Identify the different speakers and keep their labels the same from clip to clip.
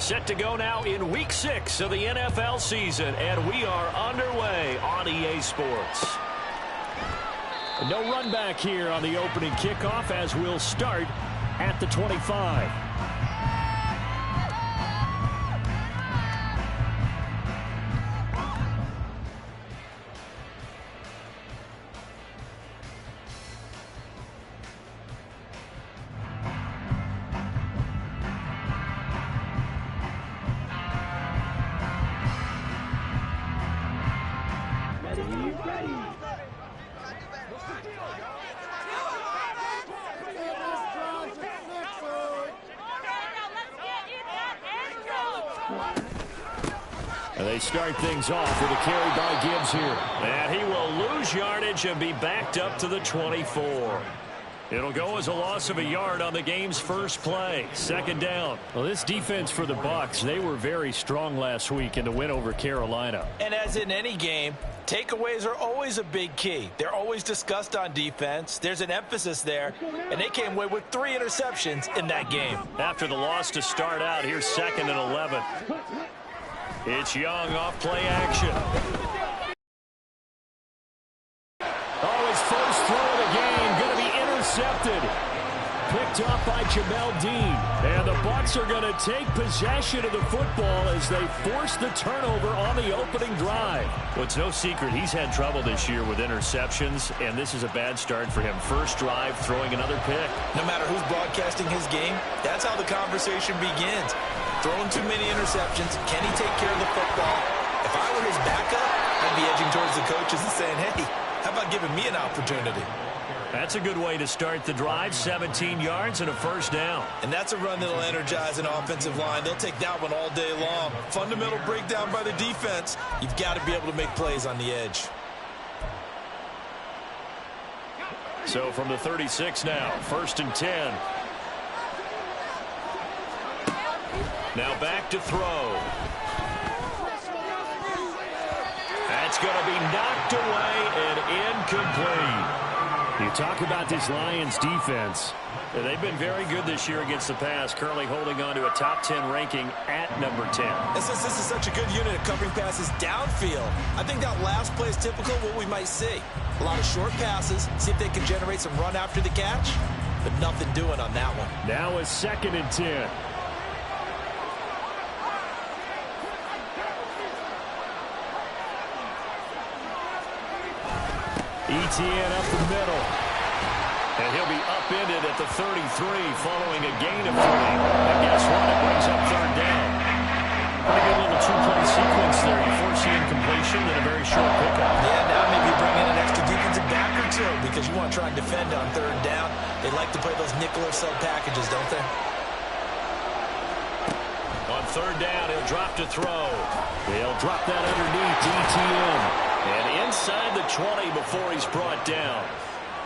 Speaker 1: Set to go now in Week 6 of the NFL season, and we are underway on EA Sports. No run back here on the opening kickoff as we'll start at the 25. And they start things off with a carry by Gibbs here. And he will lose yardage and be backed up to the 24. It'll go as a loss of a yard on the game's first play. Second down. Well, this defense for the Bucs, they were very strong last week in the win over Carolina.
Speaker 2: And as in any game, takeaways are always a big key. They're always discussed on defense. There's an emphasis there, and they came away with 3 interceptions in that game.
Speaker 1: After the loss to start out, here's 2nd and 11. It's Young off play action. Oh, his first throw of the game going to be intercepted. Picked off by Jamel Dean. And the Bucs are going to take possession of the football as they force the turnover on the opening drive. Well, it's no secret he's had trouble this year with interceptions, and this is a bad start for him. First drive, throwing another pick.
Speaker 2: No matter who's broadcasting his game, that's how the conversation begins. Throwing too many interceptions. Can he take care of the football? If I were his backup, I'd be edging towards the coaches and saying, hey, how about giving me an opportunity?
Speaker 1: That's a good way to start the drive. 17 yards and a first down.
Speaker 2: And that's a run that'll energize an offensive line. They'll take that one all day long. Fundamental breakdown by the defense. You've got to be able to make plays on the edge.
Speaker 1: So from the 36 now, 1st and 10. Now back to throw. That's going to be knocked away and incomplete. You talk about this Lions defense. They've been very good this year against the pass, currently holding on to a top 10 ranking at number 10.
Speaker 2: And since this is such a good unit of covering passes downfield, I think that last play is typical of what we might see. A lot of short passes, see if they can generate some run after the catch, but nothing doing on that one.
Speaker 1: Now a 2nd and 10. Etienne up the middle. And he'll be upended at the 33 following a gain of 3. And guess what? It brings up 3rd down. Pretty good little 2-play sequence there. You force the incompletion and a very short pickup.
Speaker 2: Yeah, now maybe bring in an extra defensive back or 2 because you want to try and defend on 3rd down. They like to play those nickel or sub packages, don't they?
Speaker 1: On 3rd down, he'll drop to throw. He'll drop that underneath to Etienne. And inside the 20 before he's brought down.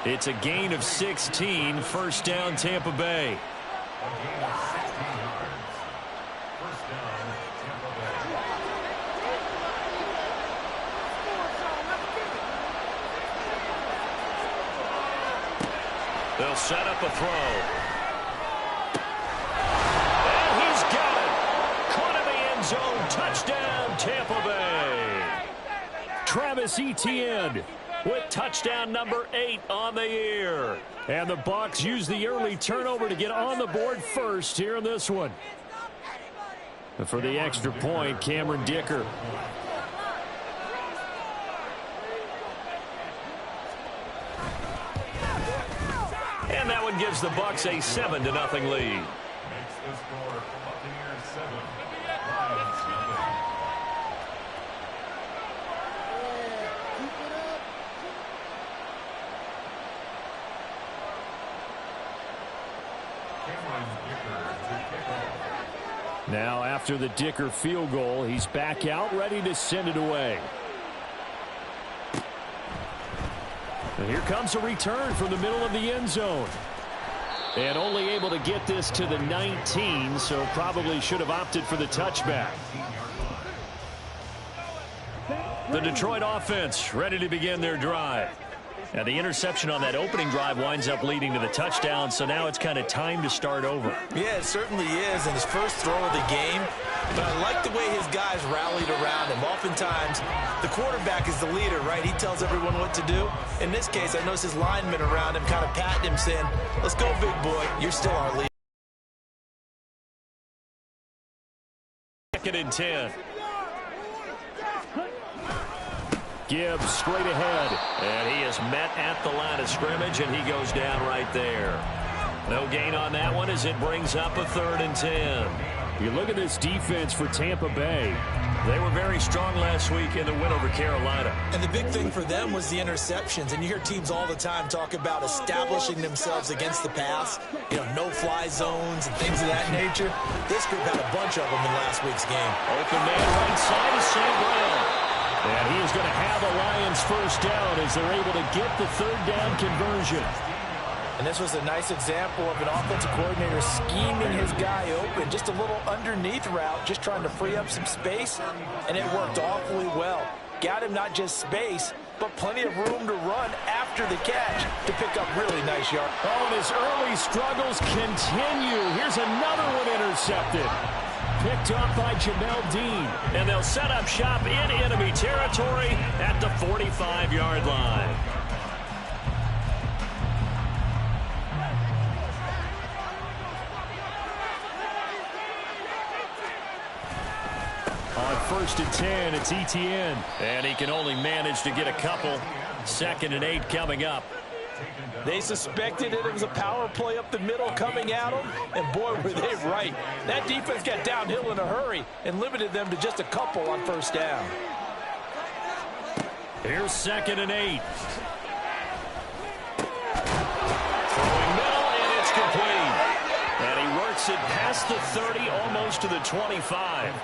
Speaker 1: It's a gain of 16. First down, Tampa Bay. They'll set up a throw. And he's got it. Caught in the end zone. Touchdown, Tampa Bay. Travis Etienne with touchdown number 8 on the year. And the Bucs use the early turnover to get on the board first here in this one. And for the extra point, Cameron Dicker. And that one gives the Bucs a 7-0 lead. Now after the Dicker field goal, he's back out ready to send it away. And here comes a return from the middle of the end zone. And only able to get this to the 19, so probably should have opted for the touchback. The Detroit offense ready to begin their drive. And the interception on that opening drive winds up leading to the touchdown, so now it's kind of time to start over.
Speaker 2: Yeah, it certainly is, and his first throw of the game. But I like the way his guys rallied around him. Oftentimes, the quarterback is the leader, right? He tells everyone what to do. In this case, I noticed his linemen around him kind of patting him, saying, let's go, big boy. You're still our leader.
Speaker 1: 2nd and 10. Gibbs straight ahead, and he is met at the line of scrimmage, and he goes down right there. No gain on that one as it brings up a 3rd and 10.
Speaker 3: You look at this defense for Tampa Bay.
Speaker 1: They were very strong last week in the win over Carolina.
Speaker 2: And the big thing for them was the interceptions. And you hear teams all the time talk about establishing themselves against the pass. You know, no-fly zones and things of that nature. This group had a bunch of them in last week's game.
Speaker 1: Open man right side is St. Brown. And he is going to have a Lions first down as they're able to get the 3rd down conversion.
Speaker 2: And this was a nice example of an offensive coordinator scheming his guy open. Just a little underneath route, just trying to free up some space, and it worked awfully well. Got him not just space, but plenty of room to run after the catch to pick up really nice yards.
Speaker 1: Oh, and his early struggles continue. Here's another one intercepted. Picked up by Jamel Dean. And they'll set up shop in enemy territory at the 45-yard line. On 1st and 10, it's ETN. And he can only manage to get a couple. 2nd and 8 coming up.
Speaker 2: They suspected it was a power play up the middle coming at them, and boy, were they right. That defense got downhill in a hurry and limited them to just a couple on 1st down.
Speaker 1: Here's 2nd and 8. Throwing middle, and it's complete. And he works it past the 30, almost to the 25.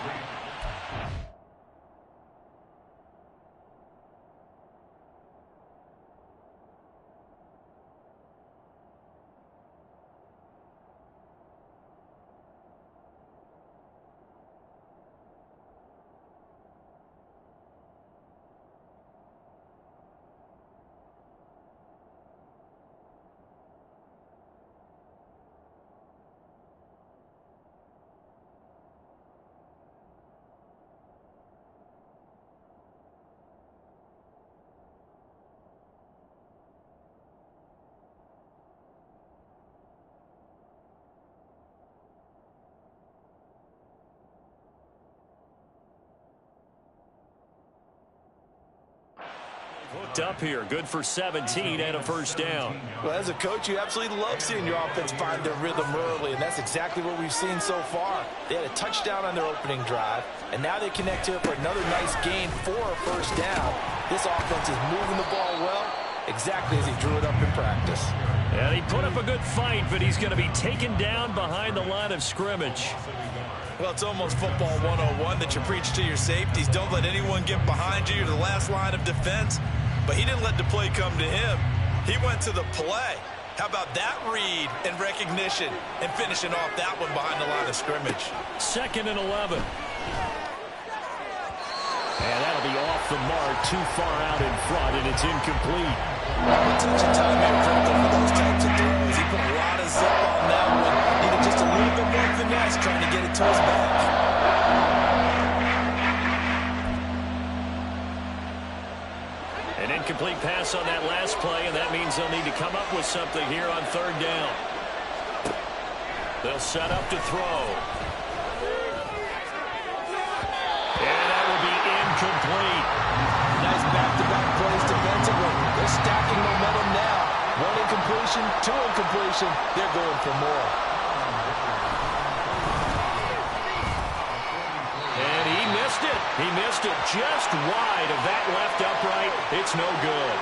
Speaker 1: Hooked up here, good for 17 and a 1st down.
Speaker 2: Well, as a coach, you absolutely love seeing your offense find their rhythm early, and that's exactly what we've seen so far. They had a touchdown on their opening drive, and now they connect here for another nice gain for a 1st down. This offense is moving the ball well, exactly as he drew it up in practice.
Speaker 1: And he put up a good fight, but he's going to be taken down behind the line of scrimmage.
Speaker 2: Well, it's almost football 101 that you preach to your safeties. Don't let anyone get behind you. You're the last line of defense. But he didn't let the play come to him. He went to the play. How about that read and recognition and finishing off that one behind the line of scrimmage?
Speaker 1: 2nd and 11. And that'll be off the mark, too far out in front, and it's incomplete.
Speaker 2: Attention time here critical for those types of throws. He put a lot of zip on that one. Needed just a little bit more finesse trying to get it to his back.
Speaker 1: An incomplete pass on that last play, and that means they'll need to come up with something here on 3rd down. They'll set up to throw. And that will be incomplete.
Speaker 2: Nice back-to-back plays defensively. They're stacking momentum now. 1 incompletion, 2 incompletion. They're going for more.
Speaker 1: And he missed it. He missed it just wide of that left upright. It's no good.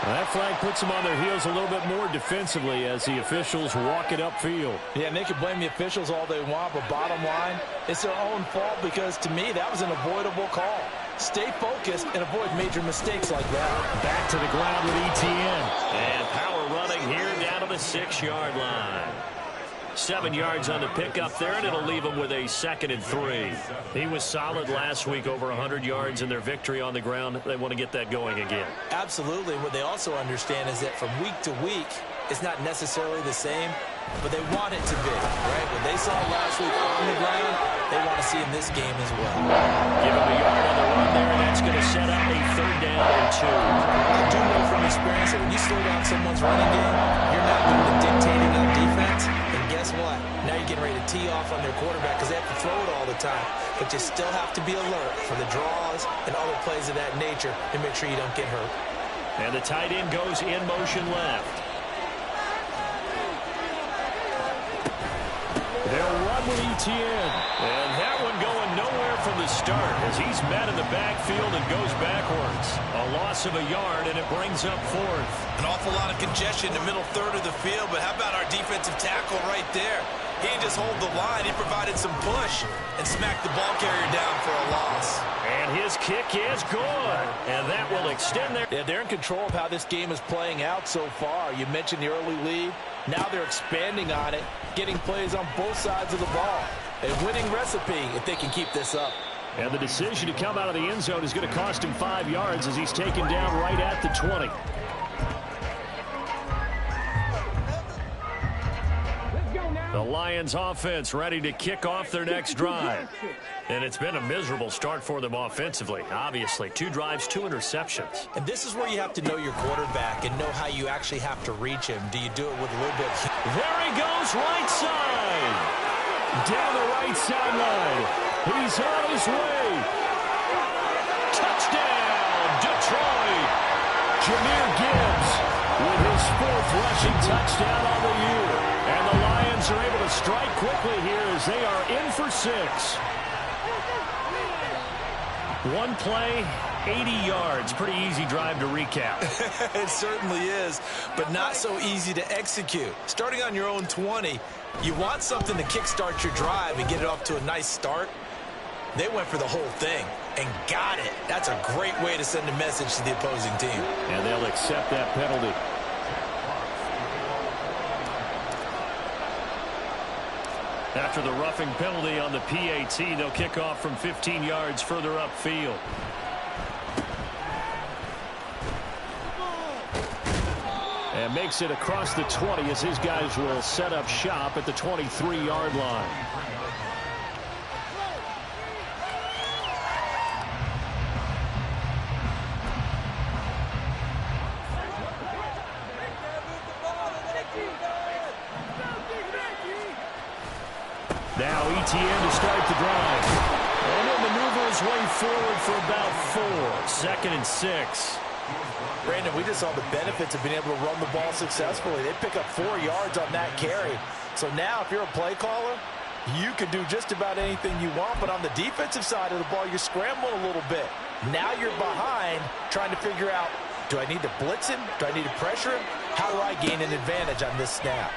Speaker 3: That flag puts them on their heels a little bit more defensively as the officials walk it upfield.
Speaker 2: Yeah, and they can blame the officials all they want, but bottom line, it's their own fault because, to me, that was an avoidable call. Stay focused and avoid major mistakes like that.
Speaker 1: Back to the ground with ETN. And power running here down to the 6-yard line. 7 yards on the pickup there, and it'll leave him with a 2nd and 3. He was solid last week, over 100 yards in their victory on the ground. They want to get that going again.
Speaker 2: Absolutely. What they also understand is that from week to week, it's not necessarily the same, but they want it to be, right? What they saw last week on the ground, they want to see in this game as well.
Speaker 1: Give him a yard on the run there, and that's going to set up a 3rd down and 2.
Speaker 2: I do know from experience that when you slow down someone's running game, you're not doing the dictating on defense, and guess what? Now you're getting ready to tee off on their quarterback because they have to throw it all the time, but you still have to be alert for the draws and other plays of that nature to make sure you don't get hurt.
Speaker 1: And the tight end goes in motion left. They'll run with Etienne. And that one going nowhere from the start as he's met in the backfield and goes backwards. A loss of a yard, and it brings up 4th.
Speaker 2: An awful lot of congestion in the middle third of the field, but how about our defensive tackle right there? He didn't just hold the line. He provided some push and smacked the ball carrier down for a loss.
Speaker 1: And his kick is good. And that will extend their...
Speaker 4: Yeah, they're in control of how this game is playing out so far. You mentioned the early lead. Now they're expanding on it, getting plays on both sides of the ball. A winning recipe if they can keep this up.
Speaker 1: And the decision to come out of the end zone is going to cost him 5 yards as he's taken down right at the 20. The Lions offense ready to kick off their next drive. And it's been a miserable start for them offensively. Obviously, 2 drives, 2 interceptions.
Speaker 2: And this is where you have to know your quarterback and know how you actually have to reach him. Do you do it with a little bit?
Speaker 1: There he goes, right side. Down the right sideline. He's on his way. Touchdown, Detroit. Jahmyr Gibbs with his 4th rushing touchdown on the year. And the Lions are able to strike quickly here as they are in for 6. One play, 80 yards. Pretty easy drive to recap.
Speaker 2: It certainly is, but not so easy to execute. Starting on your own 20, you want something to kickstart your drive and get it off to a nice start. They went for the whole thing and got it. That's a great way to send a message to the opposing team.
Speaker 1: And they'll accept that penalty. After the roughing penalty on the PAT, they'll kick off from 15 yards further upfield. And makes it across the 20 as his guys will set up shop at the 23-yard line. Now Etienne to start the drive. And he'll maneuver his way forward for about 4. 2nd and 6.
Speaker 4: Brandon, we just saw the benefits of being able to run the ball successfully. They pick up 4 yards on that carry. So now if you're a play caller, you can do just about anything you want. But on the defensive side of the ball, you're scrambling a little bit. Now you're behind trying to figure out, do I need to blitz him? Do I need to pressure him? How do I gain an advantage on this snap?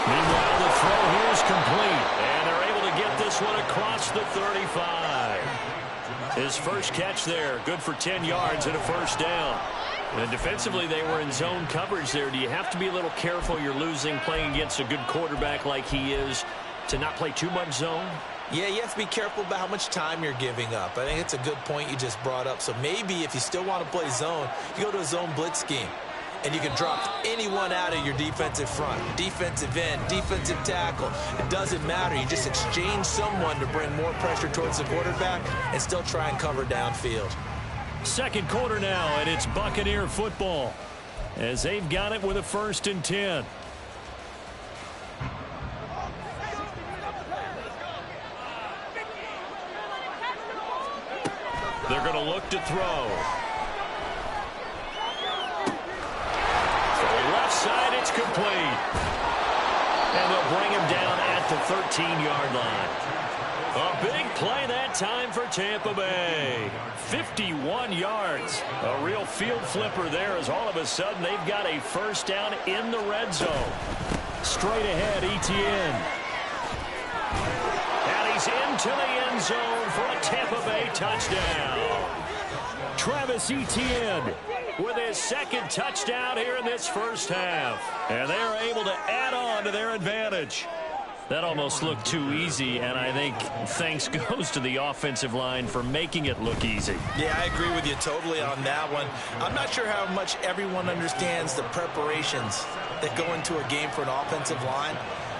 Speaker 1: Meanwhile, the throw here is complete, and they're able to get this one across the 35. His first catch there, good for 10 yards and a 1st down. And defensively, they were in zone coverage there. Do you have to be a little careful? You're losing playing against a good quarterback like he is to not play too much zone?
Speaker 2: Yeah, you have to be careful about how much time you're giving up. I think it's a good point you just brought up. So maybe if you still want to play zone, you go to a zone blitz scheme. And you can drop anyone out of your defensive front, defensive end, defensive tackle. It doesn't matter. You just exchange someone to bring more pressure towards the quarterback and still try and cover downfield.
Speaker 1: 2nd quarter now, and it's Buccaneer football as they've got it with a 1st and 10. They're going to look to throw. Side, it's complete. And they'll bring him down at the 13-yard line. A big play that time for Tampa Bay. 51 yards. A real field flipper there as all of a sudden they've got a 1st down in the red zone. Straight ahead, Etienne. And he's into the end zone for a Tampa Bay touchdown. Travis Etienne with his second touchdown here in this first half. And they are able to add on to their advantage. That almost looked too easy, and I think thanks goes to the offensive line for making it look easy.
Speaker 2: Yeah, I agree with you totally on that one. I'm not sure how much everyone understands the preparations that go into a game for an offensive line,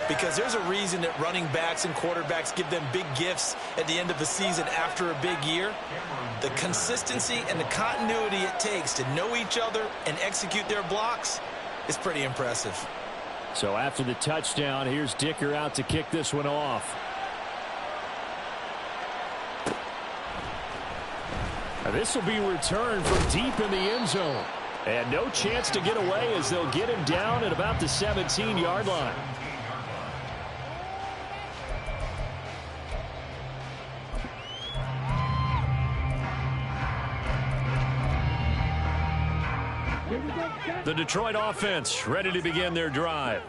Speaker 2: because there's a reason that running backs and quarterbacks give them big gifts at the end of the season after a big year. The consistency and the continuity it takes to know each other and execute their blocks is pretty impressive.
Speaker 1: So after the touchdown, here's Dicker out to kick this one off. This will be returned from deep in the end zone. And no chance to get away as they'll get him down at about the 17-yard line. The Detroit offense ready to begin their drive.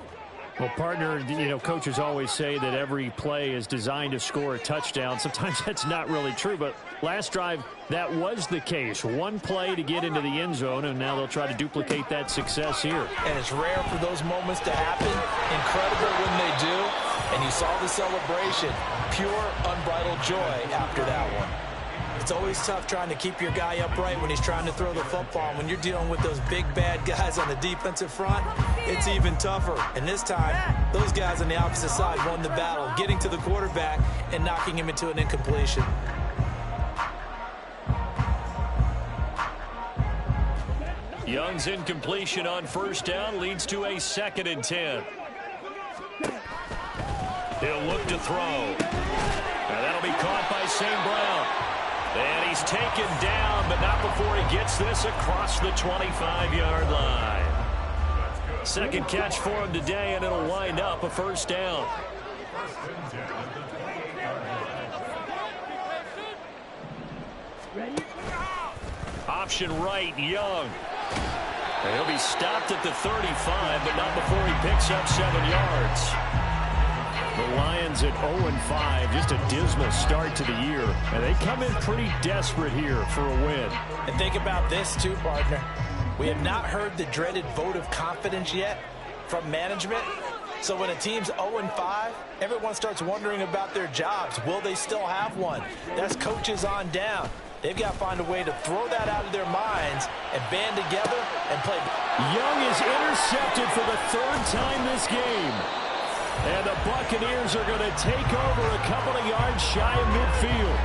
Speaker 1: Well, partner, coaches always say that every play is designed to score a touchdown. Sometimes that's not really true, but last drive, that was the case. One play to get into the end zone, and now they'll try to duplicate that success here.
Speaker 2: And it's rare for those moments to happen. Incredible when they do. And you saw the celebration. Pure, unbridled joy after that one. It's always tough trying to keep your guy upright when he's trying to throw the football. When you're dealing with those big, bad guys on the defensive front, it's even tougher. And this time, those guys on the opposite side won the battle, getting to the quarterback and knocking him into an incompletion.
Speaker 1: Young's incompletion on first down leads to a 2nd and 10. He'll look to throw. Now that'll be caught by St. Brown. And he's taken down, but not before he gets this across the 25-yard line. Second catch for him today, and it'll wind up a first down. Option right, Young. And he'll be stopped at the 35, but not before he picks up 7 yards. The Lions at 0-5, just a dismal start to the year. And they come in pretty desperate here for a win.
Speaker 2: And think about this too, partner. We have not heard the dreaded vote of confidence yet from management. So when a team's 0-5, everyone starts wondering about their jobs. Will they still have one? That's coaches on down. They've got to find a way to throw that out of their minds and band together and play.
Speaker 1: Young is intercepted for the 3rd time this game. And the Buccaneers are going to take over a couple of yards shy of midfield.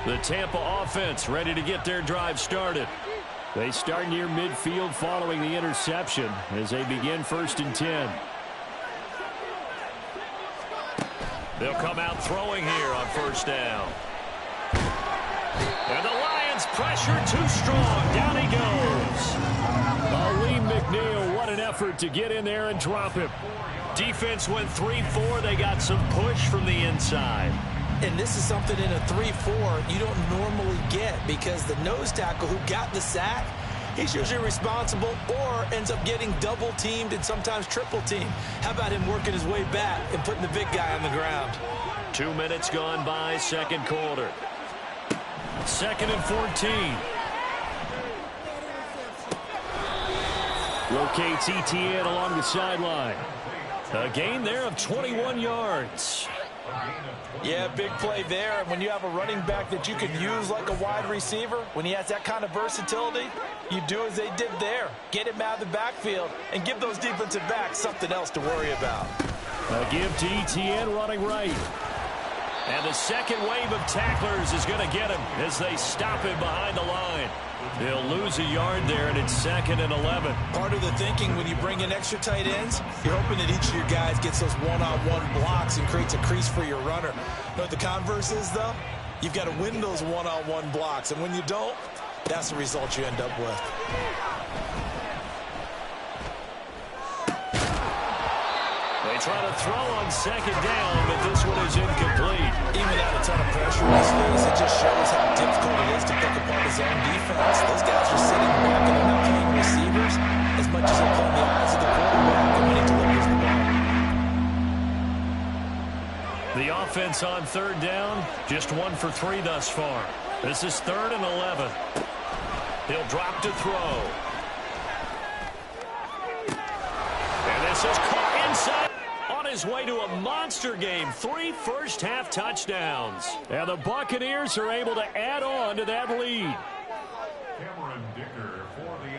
Speaker 1: The Tampa offense ready to get their drive started. They start near midfield following the interception as they begin 1st and 10. They'll come out throwing here on first down. And the Lions pressure too strong. Down he goes. Lee McNeil, what an effort to get in there and drop him. Defense went 3-4. They got some push from the inside.
Speaker 2: And this is something in a 3-4 you don't normally get, because the nose tackle who got the sack, he's usually responsible or ends up getting double teamed and sometimes triple teamed. How about him working his way back and putting the big guy on the ground?
Speaker 1: 2 minutes gone by, 2nd quarter. 2nd and 14. Locates ETN along the sideline. A gain there of 21 yards.
Speaker 2: Yeah, big play there. And when you have a running back that you can use like a wide receiver, when he has that kind of versatility, you do as they did there. Get him out of the backfield and give those defensive backs something else to worry about.
Speaker 1: A give to ETN running right. And the second wave of tacklers is going to get him as they stop him behind the line. They'll lose a yard there, and it's 2nd and 11.
Speaker 2: Part of the thinking when you bring in extra tight ends, you're hoping that each of your guys gets those one-on-one blocks and creates a crease for your runner. You know what the converse is, though? You've got to win those one-on-one blocks, and when you don't, that's the result you end up with.
Speaker 1: They try to throw on 2nd down, but this one is incomplete.
Speaker 2: Even without a ton of pressure in his face, it just shows how difficult it is to pick apart his own defense. Those guys are sitting back and they're not playing receivers as much as they're playing the eyes of the quarterback and when he delivers the ball.
Speaker 3: The offense on 3rd down, just 1 for 3 thus far. This is 3rd and 11. He'll drop to throw. And this is caught inside. On his way to a monster game, 3 first-half touchdowns. And the Buccaneers are able to add on to that lead.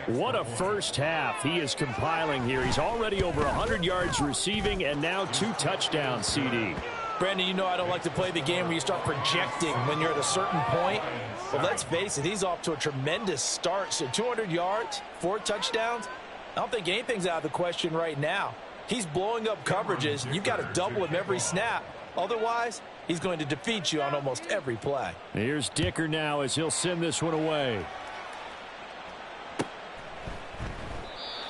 Speaker 3: What a first half he is compiling here. He's already over 100 yards receiving and now 2 touchdowns, CD.
Speaker 4: Brandon, you know I don't like to play the game where you start projecting when you're at a certain point. But let's face it, he's off to a tremendous start. So 200 yards, 4 touchdowns. I don't think anything's out of the question right now. He's blowing up coverages. You've got to double him every snap. Otherwise, he's going to defeat you on almost every play.
Speaker 3: Here's Dicker now as he'll send this one away.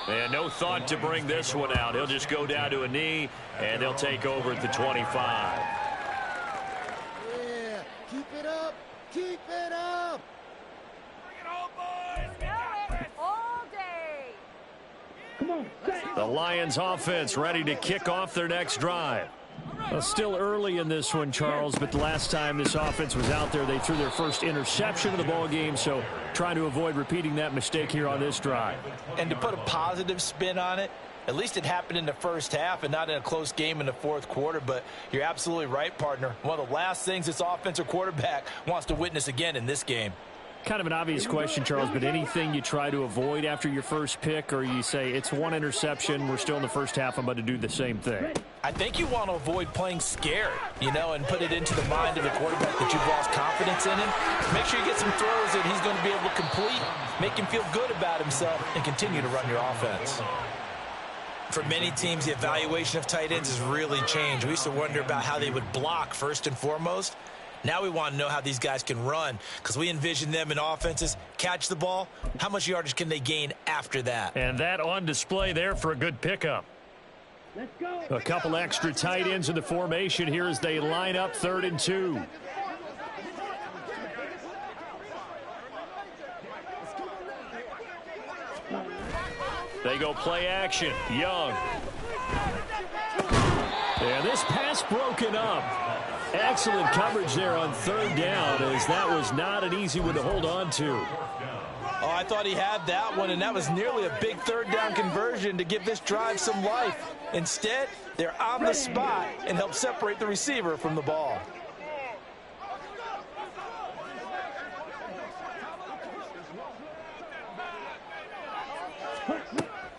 Speaker 3: And no thought to bring this one out. He'll just go down to a knee, and they'll take over at the 25.
Speaker 5: Yeah, keep it up. Keep it up.
Speaker 6: Bring it home, boys. All day.
Speaker 5: Come on.
Speaker 3: The Lions offense ready to kick off their next drive. Well, still early in this one, Charles, but the last time this offense was out there, they threw their first interception of the ball game, so trying to avoid repeating that mistake here on this drive.
Speaker 4: And to put a positive spin on it, at least it happened in the first half and not in a close game in the 4th quarter, but you're absolutely right, partner. One of the last things this offensive quarterback wants to witness again in this game.
Speaker 3: Kind of an obvious question, Charles, but anything you try to avoid after your first pick, or you say it's 1 interception, we're still in the first half, I'm about to do the same thing?
Speaker 4: I think you want to avoid playing scared, and put it into the mind of the quarterback that you've lost confidence in him. Make sure you get some throws that he's going to be able to complete, make him feel good about himself, and continue to run your offense.
Speaker 2: For many teams, the evaluation of tight ends has really changed. We used to wonder about how they would block first and foremost. Now we want to know how these guys can run, because we envision them in offenses catch the ball. How much yardage can they gain after that?
Speaker 3: And that on display there for a good pickup.
Speaker 5: Let's go.
Speaker 3: A couple extra tight ends in the formation here as they line up 3rd and 2. They go play action. Young. And this pass broken up. Excellent coverage there on 3rd down, as that was not an easy one to hold on to.
Speaker 4: Oh, I thought he had that one, and that was nearly a big 3rd down conversion to give this drive some life. Instead, they're on the spot and help separate the receiver from the ball.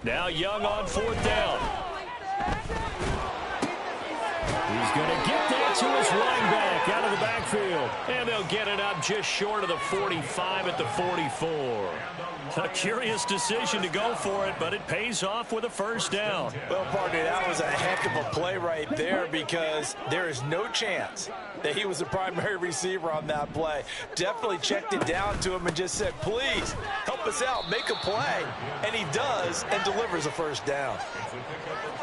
Speaker 3: Now Young on 4th down. He's going to get that to his running back out of the backfield. And they'll get it up just short of the 45 at the 44. A curious decision to go for it, but it pays off with a first down.
Speaker 4: Well, partner, that was a heck of a play right there, because there is no chance that he was the primary receiver on that play. Definitely checked it down to him and just said, please, help us out, make a play. And he does, and delivers a first down.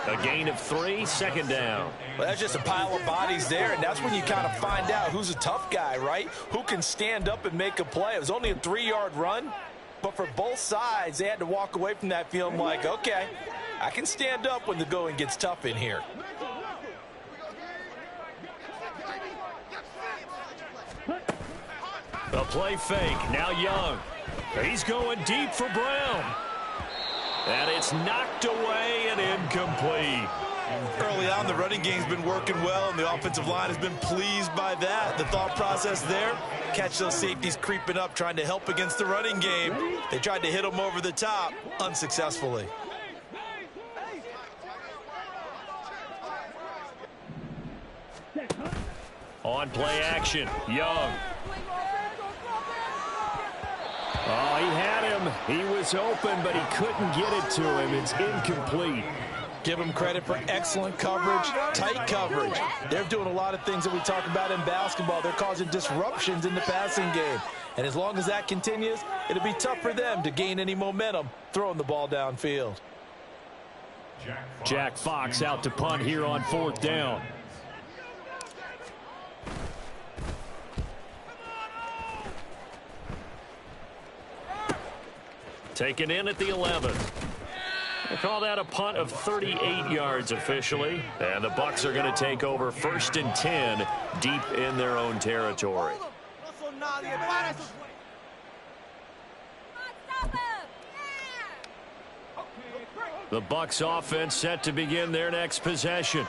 Speaker 3: A gain of 3, 2nd down.
Speaker 4: Well, that's just a pile of bodies there, and that's when you kind of find out who's a tough guy, right? Who can stand up and make a play. It was only a 3-yard run, but for both sides, they had to walk away from that feeling like, okay, I can stand up when the going gets tough in here.
Speaker 3: The play fake. Now Young. He's going deep for Brown. And it's knocked away and incomplete.
Speaker 2: Early on, the running game's been working well, and the offensive line has been pleased by that. The thought process there, catch those safeties creeping up, trying to help against the running game. They tried to hit them over the top, unsuccessfully.
Speaker 3: On play action, Young. Oh, he had him. He was open, but he couldn't get it to him. It's incomplete.
Speaker 4: Give them credit for excellent coverage, tight coverage. They're doing a lot of things that we talk about in basketball. They're causing disruptions in the passing game. And as long as that continues, it'll be tough for them to gain any momentum throwing the ball downfield.
Speaker 3: Jack Fox out to punt here on 4th down. Taken in at the 11. They call that a punt of 38 yards officially. And the Bucs are going to take over 1st and 10 deep in their own territory. The Bucs offense set to begin their next possession.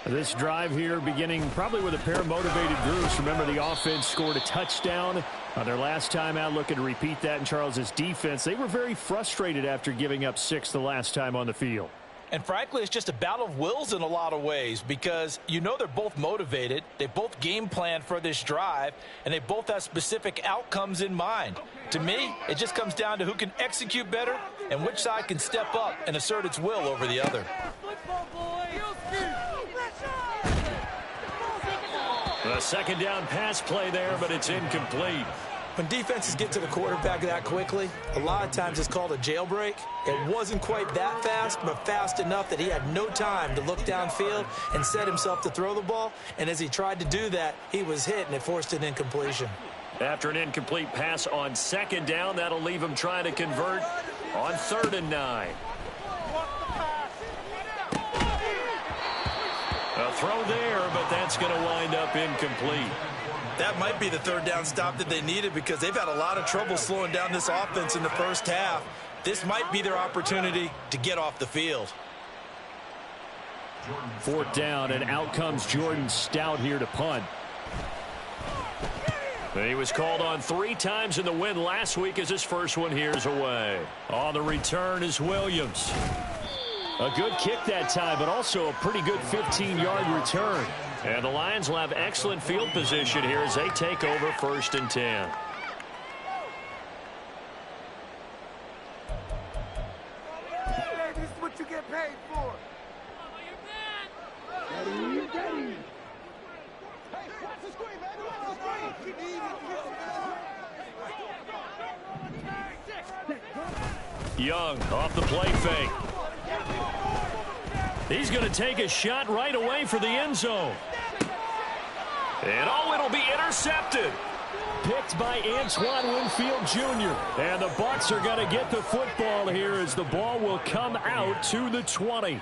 Speaker 3: This drive here beginning probably with a pair of motivated groups. Remember, the offense scored a touchdown on their last time out, looking to repeat that in Charles's defense. They were very frustrated after giving up 6 the last time on the field.
Speaker 4: And frankly, it's just a battle of wills in a lot of ways because you know they're both motivated. They both game plan for this drive, and they both have specific outcomes in mind. To me, it just comes down to who can execute better and which side can step up and assert its will over the other.
Speaker 3: A second down pass play there, but it's incomplete.
Speaker 4: When defenses get to the quarterback that quickly, a lot of times it's called a jailbreak. It wasn't quite that fast, but fast enough that he had no time to look downfield and set himself to throw the ball. And as he tried to do that, he was hit, and it forced an incompletion.
Speaker 3: After an incomplete pass on 2nd down, that'll leave him trying to convert on 3rd and 9. A throw there, but that's going to wind up incomplete.
Speaker 4: That might be the 3rd down stop that they needed because they've had a lot of trouble slowing down this offense in the first half. This might be their opportunity to get off the field.
Speaker 3: 4th down, and out comes Jordan Stout here to punt. He was called on 3 times in the win last week as his first one here's away. On the return is Williams. A good kick that time, but also a pretty good 15-yard return. And the Lions will have excellent field position here as they take over 1st and 10.
Speaker 5: This is what you get paid for. Daddy. Hey, watch the screen, baby. Watch the screen.
Speaker 3: Young off the play fake. He's going to take a shot right away for the end zone. And it'll be intercepted. Picked by Antoine Winfield Jr. And the Bucs are going to get the football here as the ball will come out to the 20.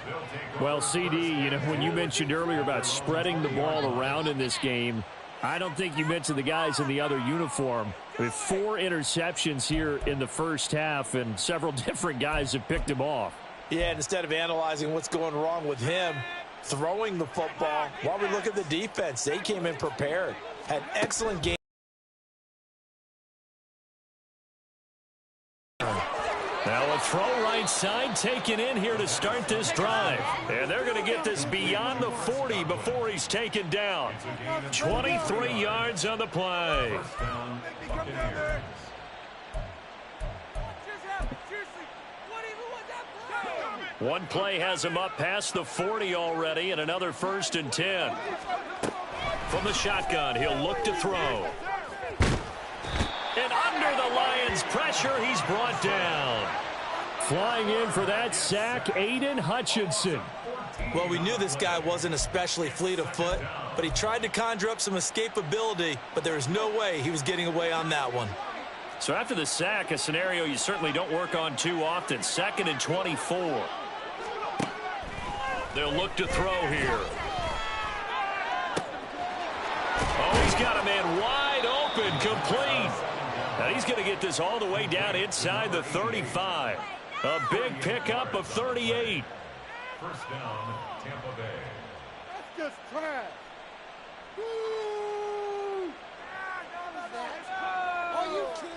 Speaker 3: Well, CD, when you mentioned earlier about spreading the ball around in this game, I don't think you mentioned the guys in the other uniform. With 4 interceptions here in the first half, and several different guys have picked him off.
Speaker 4: Yeah, and instead of analyzing what's going wrong with him, throwing the football, while we look at the defense, they came in prepared. Had excellent game.
Speaker 3: Now a throw right side taken in here to start this drive. And they're going to get this beyond the 40 before he's taken down. 23 yards on the play. One play has him up past the 40 already, and another 1st and 10. From the shotgun, he'll look to throw. And under the Lions' pressure, he's brought down. Flying in for that sack, Aiden Hutchinson.
Speaker 4: Well, we knew this guy wasn't especially fleet of foot, but he tried to conjure up some escapability, but there was no way he was getting away on that one.
Speaker 3: So after the sack, a scenario you certainly don't work on too often. 2nd and 24. They'll look to throw here. Oh, he's got a man wide open, complete. Now he's going to get this all the way down inside the 35. A big pickup of 38.
Speaker 7: First down, Tampa Bay.
Speaker 5: That's just trash. Woo! Are you kidding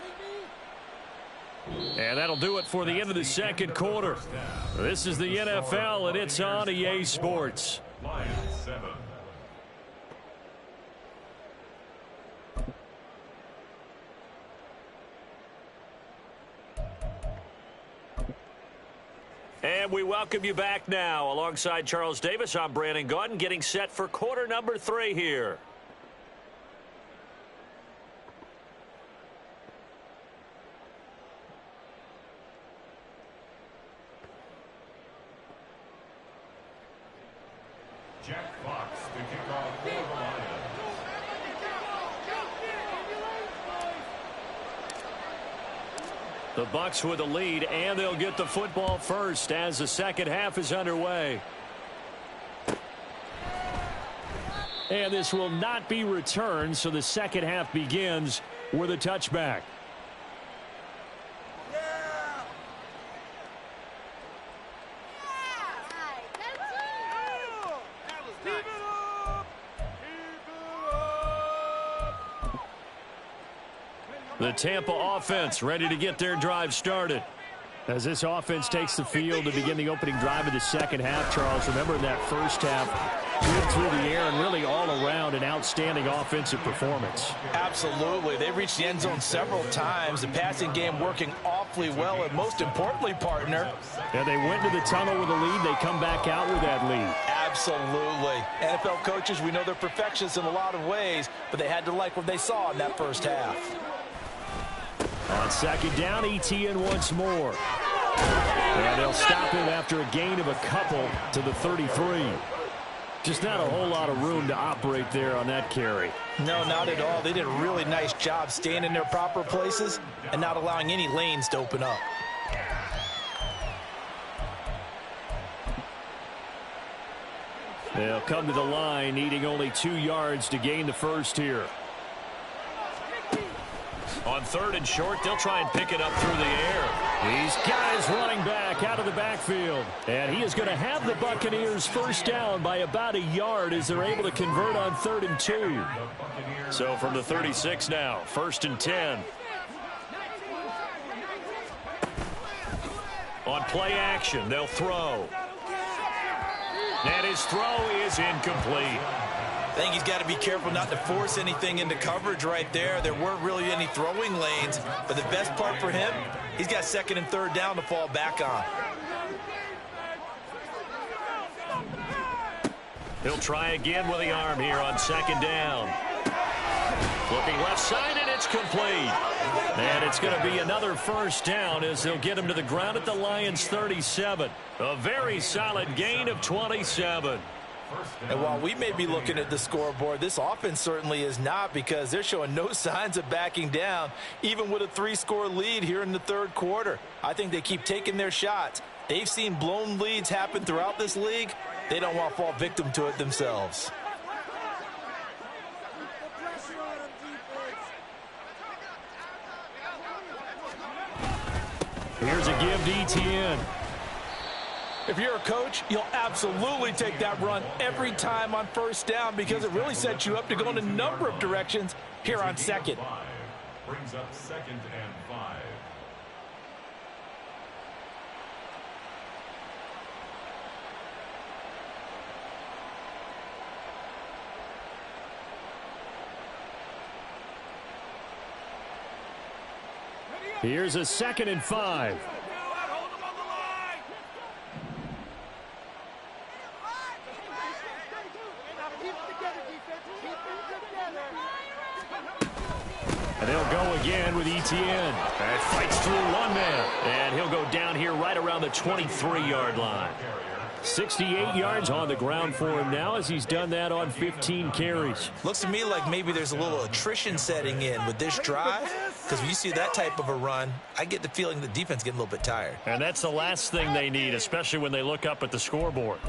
Speaker 5: me?
Speaker 3: And that'll do it for the end of the second quarter. This is the NFL, and it's on EA Sports.
Speaker 7: Lions 7.
Speaker 3: And we welcome you back now. Alongside Charles Davis, I'm Brandon Gaudin, getting set for quarter number 3 here.
Speaker 7: Jack Fox to kick off for the Lions.
Speaker 3: The Bucs with the lead, and they'll get the football first as the second half is underway. And this will not be returned, so the second half begins with a touchback. The Tampa offense ready to get their drive started. As this offense takes the field to begin the opening drive of the second half, Charles, remember in that first half, good through the air and really all around an outstanding offensive performance.
Speaker 4: Absolutely. They reached the end zone several times. The passing game working awfully well, and most importantly, partner.
Speaker 3: Yeah, they went to the tunnel with a lead. They come back out with that lead.
Speaker 4: Absolutely. NFL coaches, we know they're perfectionists in a lot of ways, but they had to like what they saw in that first half.
Speaker 3: On second down, Etienne once more. And they'll stop him after a gain of a couple to the 33. Just not a whole lot of room to operate there on that carry.
Speaker 4: No, not at all. They did a really nice job staying in their proper places and not allowing any lanes to open up.
Speaker 3: They'll come to the line, needing only 2 yards to gain the first here. On third and short, they'll try and pick it up through the air. He's got his running back out of the backfield. And he is going to have the Buccaneers first down by about a yard as they're able to convert on 3rd and 2. So from the 36 now, 1st and 10. On play action, they'll throw. And his throw is incomplete.
Speaker 4: I think he's got to be careful not to force anything into coverage right there. There weren't really any throwing lanes, but the best part for him, he's got 2nd and 3rd down to fall back on.
Speaker 3: He'll try again with the arm here on 2nd down. Looking left side, and it's complete. And it's going to be another first down as they'll get him to the ground at the Lions' 37. A very solid gain of 27.
Speaker 4: And while we may be looking at the scoreboard, this offense certainly is not, because they're showing no signs of backing down, even with a 3-score lead here in the 3rd quarter. I think they keep taking their shots. They've seen blown leads happen throughout this league. They don't want to fall victim to it themselves.
Speaker 3: Here's a give to Etienne.
Speaker 4: If you're a coach, you'll absolutely take that run every time on first down, because it really sets you up to go in a number of directions here on 2nd.
Speaker 7: Brings up 2nd and 5.
Speaker 3: Here's a 2nd and 5. And they'll go again with Etienne. And fights through one man. And he'll go down here right around the 23-yard line. 68 yards on the ground for him now as he's done that on 15 carries.
Speaker 4: Looks to me like maybe there's a little attrition setting in with this drive, because when you see that type of a run, I get the feeling the defense getting a little bit tired.
Speaker 3: And that's the last thing they need, especially when they look up at the scoreboard.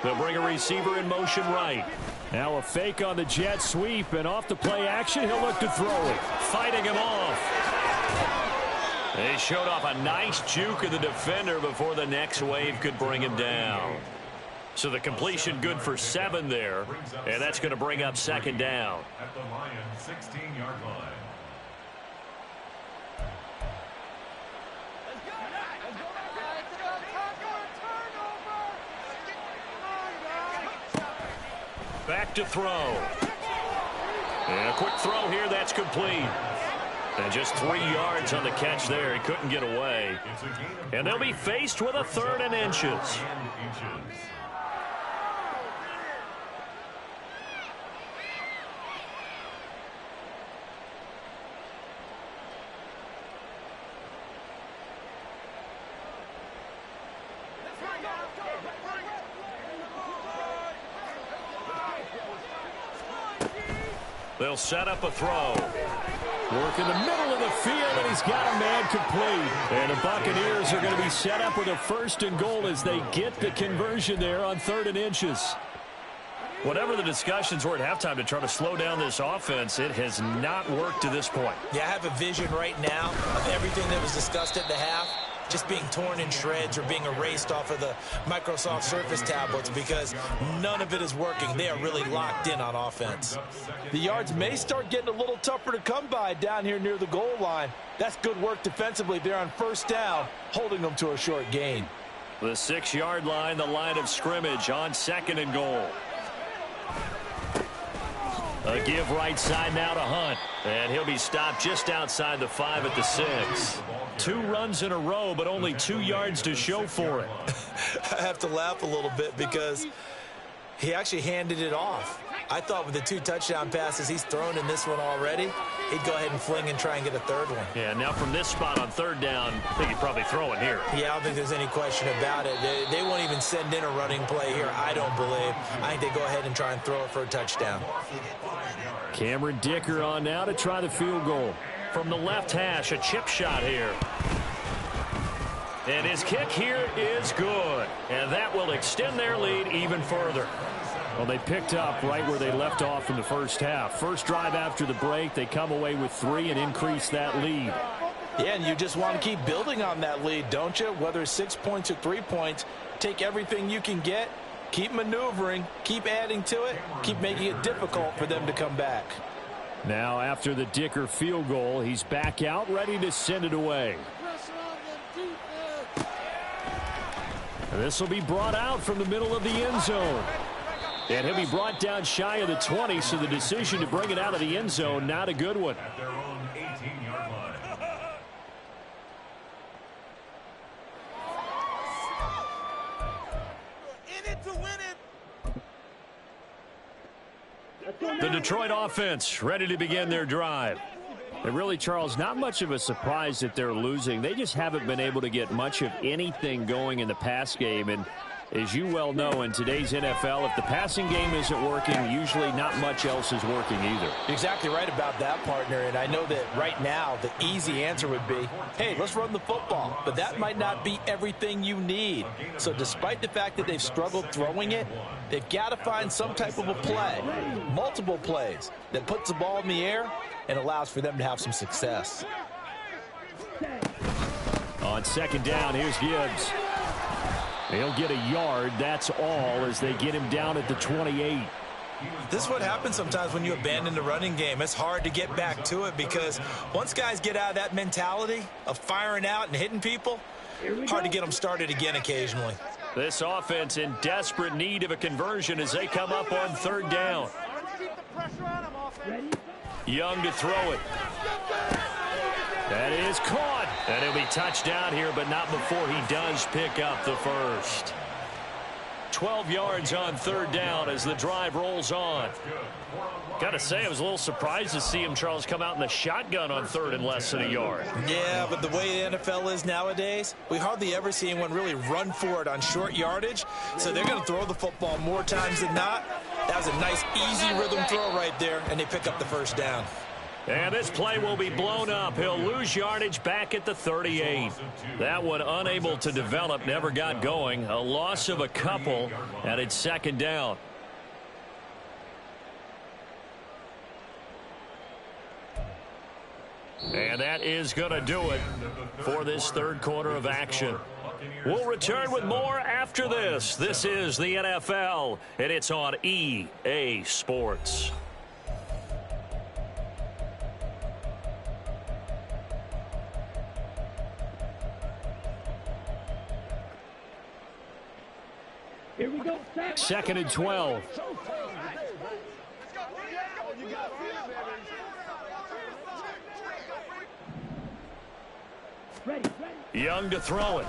Speaker 3: They'll bring a receiver in motion right. Now a fake on the jet sweep, and off the play action, he'll look to throw it. Fighting him off. They showed off a nice juke of the defender before the next wave could bring him down. So the completion good for 7 there, and that's going to bring up 2nd down.
Speaker 7: At the Lions' 16-yard line.
Speaker 3: Back to throw. And a quick throw here, that's complete. And just 3 yards on the catch there. He couldn't get away. And they'll be faced with a 3rd and inches. They'll set up a throw.
Speaker 1: Work in the middle of the field, and he's got a man complete. And the Buccaneers are going to be set up with a 1st and goal as they get the conversion there on 3rd and inches.
Speaker 3: Whatever the discussions were at halftime to try to slow down this offense, it has not worked to this point.
Speaker 2: Yeah, I have a vision right now of everything that was discussed at the half just being torn in shreds or being erased off of the Microsoft Surface tablets because none of it is working. They are really locked in on offense.
Speaker 4: The yards may start getting a little tougher to come by down here near the goal line. That's good work defensively there on 1st down, holding them to a short gain.
Speaker 3: The 6-yard line, the line of scrimmage on 2nd and goal. A give right side now to Hunt. And he'll be stopped just outside the 5 at the 6. 2 runs in a row, but only 2 yards to show for it.
Speaker 2: I have to laugh a little bit because he actually handed it off. I thought with the 2 touchdown passes he's thrown in this one already, he'd go ahead and fling and try and get a 3rd one.
Speaker 3: Yeah, now from this spot on 3rd down, I think he'd probably throw it here.
Speaker 2: Yeah, I don't think there's any question about it. They won't even send in a running play here, I don't believe. I think they go ahead and try and throw it for a touchdown.
Speaker 1: Cameron Dicker on now to try the field goal.
Speaker 3: From the left hash, a chip shot here. And his kick here is good. And that will extend their lead even further.
Speaker 1: Well, they picked up right where they left off in the 1st half. First drive after the break, they come away with 3 and increase that lead.
Speaker 4: Yeah, and you just want to keep building on that lead, don't you? Whether it's 6 points or 3 points, take everything you can get, keep maneuvering, keep adding to it, keep making it difficult for them to come back.
Speaker 1: Now, after the Dicker field goal, he's back out, ready to send it away. This will be brought out from the middle of the end zone. And he'll be brought down shy of the 20, so the decision to bring it out of the end zone, not a good one.
Speaker 7: At their own 18-yard line.
Speaker 5: In it to win it.
Speaker 3: The Detroit offense ready to begin their drive.
Speaker 1: And really, Charles, not much of a surprise that they're losing. They just haven't been able to get much of anything going in the pass game. And as you well know, in today's NFL, if the passing game isn't working, usually not much else is working either.
Speaker 4: Exactly right about that, partner. And I know that right now the easy answer would be, hey, let's run the football. But that might not be everything you need. So despite the fact that they've struggled throwing it, they've got to find some type of a play, multiple plays, that puts the ball in the air and allows for them to have some success.
Speaker 1: On 2nd down, here's Gibbs. He'll get a yard, that's all, as they get him down at the 28.
Speaker 2: This is what happens sometimes when you abandon the running game. It's hard to get back to it because once guys get out of that mentality of firing out and hitting people, hard to get them started again occasionally.
Speaker 3: This offense in desperate need of a conversion as they come up on 3rd down. Young to throw it. That is caught. And he'll be touchdown here, but not before he does pick up the first. 12 yards on 3rd down as the drive rolls on. Got to say, I was a little surprised to see him, Charles, come out in the shotgun on 3rd and less than a yard.
Speaker 2: Yeah, but the way the NFL is nowadays, we hardly ever see anyone really run for it on short yardage. So they're going to throw the football more times than not. That was a nice, easy rhythm throw right there, and they pick up the first down.
Speaker 3: And this play will be blown up. He'll lose yardage back at the 38. That one unable to develop, never got going. A loss of a couple, and it's 2nd down. And that is going to do it for this 3rd quarter of action. We'll return with more after this. This is the NFL, and it's on EA Sports.
Speaker 5: Here we go.
Speaker 1: 2nd and 12.
Speaker 3: Young to throw it.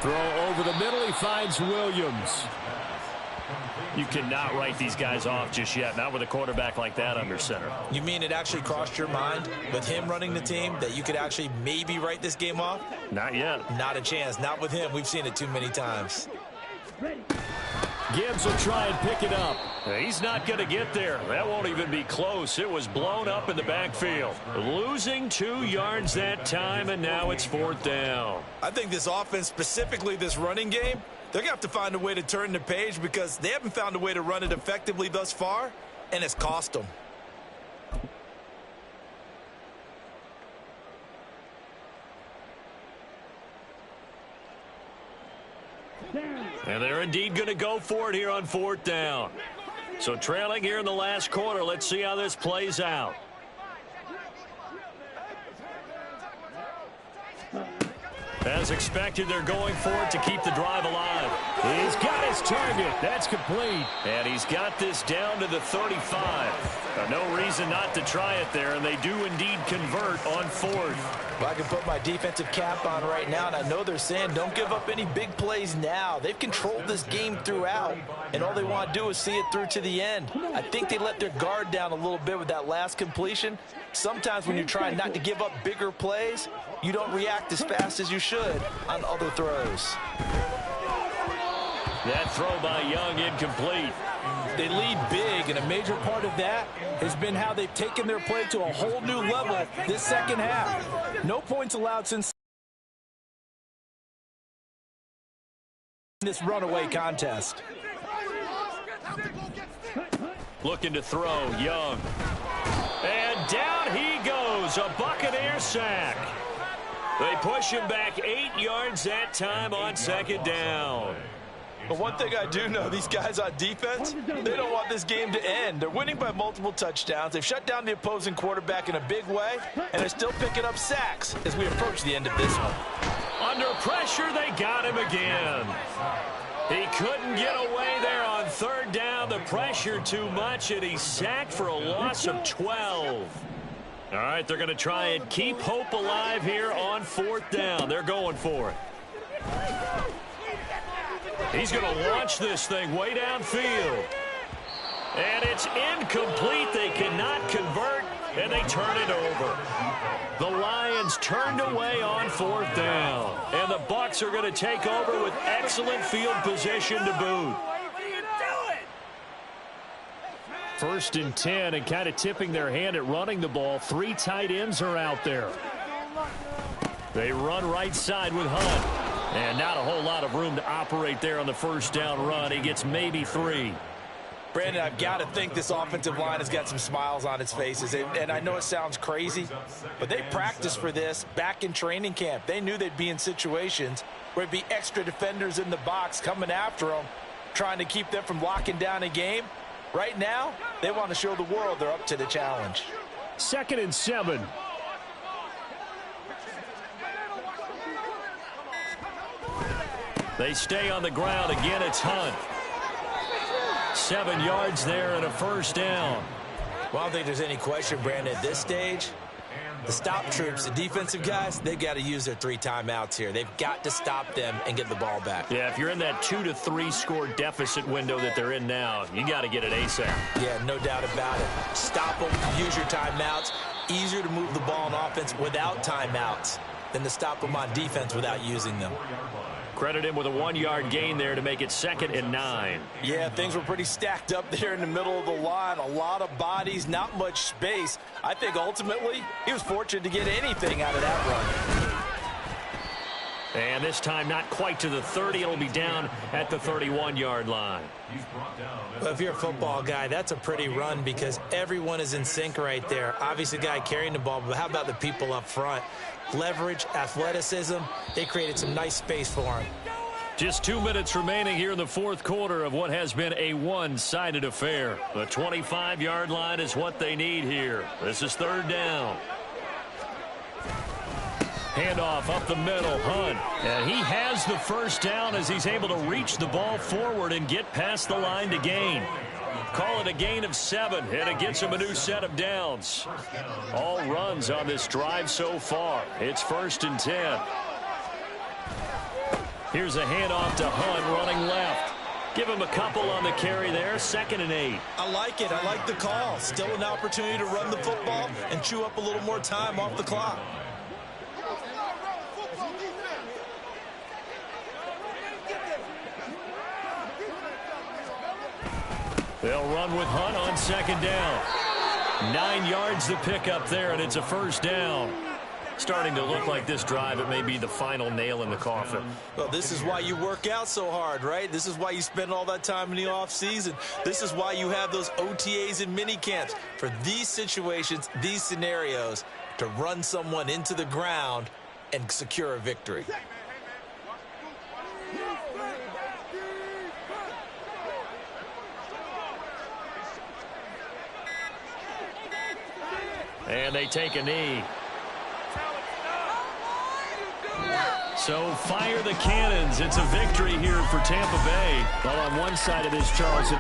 Speaker 1: Throw over the middle. He finds Williams.
Speaker 3: You cannot write these guys off just yet, not with a quarterback like that under center.
Speaker 2: You mean it actually crossed your mind with him running the team that you could actually maybe write this game off?
Speaker 3: Not yet.
Speaker 2: Not a chance. Not with him. We've seen it too many times.
Speaker 1: Gibbs will try and pick it up.
Speaker 3: He's not going to get there. That won't even be close. It was blown up in the backfield. Losing 2 yards that time, and now it's 4th down.
Speaker 2: I think this offense, specifically this running game, they're going to have to find a way to turn the page because they haven't found a way to run it effectively thus far, and it's cost them.
Speaker 3: And they're indeed going to go for it here on 4th down. So trailing here in the last quarter. Let's see how this plays out. As expected, they're going for it to keep the drive alive.
Speaker 1: He's got his target. That's complete.
Speaker 3: And he's got this down to the 35. No reason not to try it there, and they do indeed convert on 4th.
Speaker 4: Well, I can put my defensive cap on right now, and I know they're saying don't give up any big plays now. They've controlled this game throughout, and all they want to do is see it through to the end. I think they let their guard down a little bit with that last completion. Sometimes when you're trying not to give up bigger plays, you don't react as fast as you should on other throws.
Speaker 3: That throw by Young incomplete.
Speaker 4: They lead big, and a major part of that has been how they've taken their play to a whole new level this second half. No points allowed since this runaway contest.
Speaker 3: Looking to throw, Young. And down he goes, a Buccaneer sack. They push him back 8 yards that time on 2nd down.
Speaker 4: But one thing I do know, these guys on defense, they don't want this game to end. They're winning by multiple touchdowns. They've shut down the opposing quarterback in a big way, and they're still picking up sacks as we approach the end of this one.
Speaker 3: Under pressure, they got him again. He couldn't get away there on 3rd down. The pressure too much, and he's sacked for a loss of 12. All right, they're going to try and keep hope alive here on 4th down. They're going for it. He's going to launch this thing way downfield. And it's incomplete. They cannot convert, and they turn it over. The Lions turned away on 4th down. And the Bucs are going to take over with excellent field position to boot.
Speaker 1: 1st and 10, and kind of tipping their hand at running the ball. 3 tight ends are out there. They run right side with Hunt. And not a whole lot of room to operate there on the 1st down run. He gets maybe 3.
Speaker 4: Brandon, I've got to think this offensive line has got some smiles on its faces. And I know it sounds crazy, but they practiced for this back in training camp. They knew they'd be in situations where it'd be extra defenders in the box coming after them, trying to keep them from locking down a game. Right now, they want to show the world they're up to the challenge.
Speaker 1: 2nd and 7.
Speaker 3: They stay on the ground. Again, it's Hunt. 7 yards there and a 1st down.
Speaker 2: Well, I don't think there's any question, Brandon, at this stage, the stop troops, the defensive guys, they've got to use their 3 timeouts here. They've got to stop them and get the ball back.
Speaker 3: Yeah, if you're in that 2 to 3 score deficit window that they're in now, you got to get it ASAP.
Speaker 2: Yeah, no doubt about it. Stop them, use your timeouts. Easier to move the ball on offense without timeouts than to stop them on defense without using them.
Speaker 3: Credit him with a 1-yard gain there to make it 2nd and 9.
Speaker 4: Yeah, things were pretty stacked up there in the middle of the line. A lot of bodies, not much space. I think ultimately he was fortunate to get anything out of that run.
Speaker 3: And this time not quite to the 30. It'll be down at the 31-yard line.
Speaker 2: Well, if you're a football guy, that's a pretty run because everyone is in sync right there. Obviously, the guy carrying the ball, but how about the people up front? Leverage, athleticism, they created some nice space for him.
Speaker 3: Just 2 minutes remaining here in the 4th quarter of what has been a one-sided affair. The 25-yard line is what they need here. This is 3rd down. Handoff up the middle, Hunt. And he has the 1st down as he's able to reach the ball forward and get past the line to gain. Call it a gain of 7, and it gets him a new set of downs. All runs on this drive so far. It's 1st and 10. Here's a handoff to Hunt running left. Give him a couple on the carry there. 2nd and 8.
Speaker 2: I like it. I like the call. Still an opportunity to run the football and chew up a little more time off the clock.
Speaker 3: They'll run with Hunt on second down. 9 yards to pick up there, and it's a first down. Starting to look like this drive, it may be the final nail in the coffin.
Speaker 2: Well, this is why you work out so hard, right? This is why you spend all that time in the offseason. This is why you have those OTAs and mini camps. For these situations, these scenarios, to run someone into the ground and secure a victory.
Speaker 3: And they take a knee. So fire the cannons. It's a victory here for Tampa Bay. Well, on one side of this, Charles,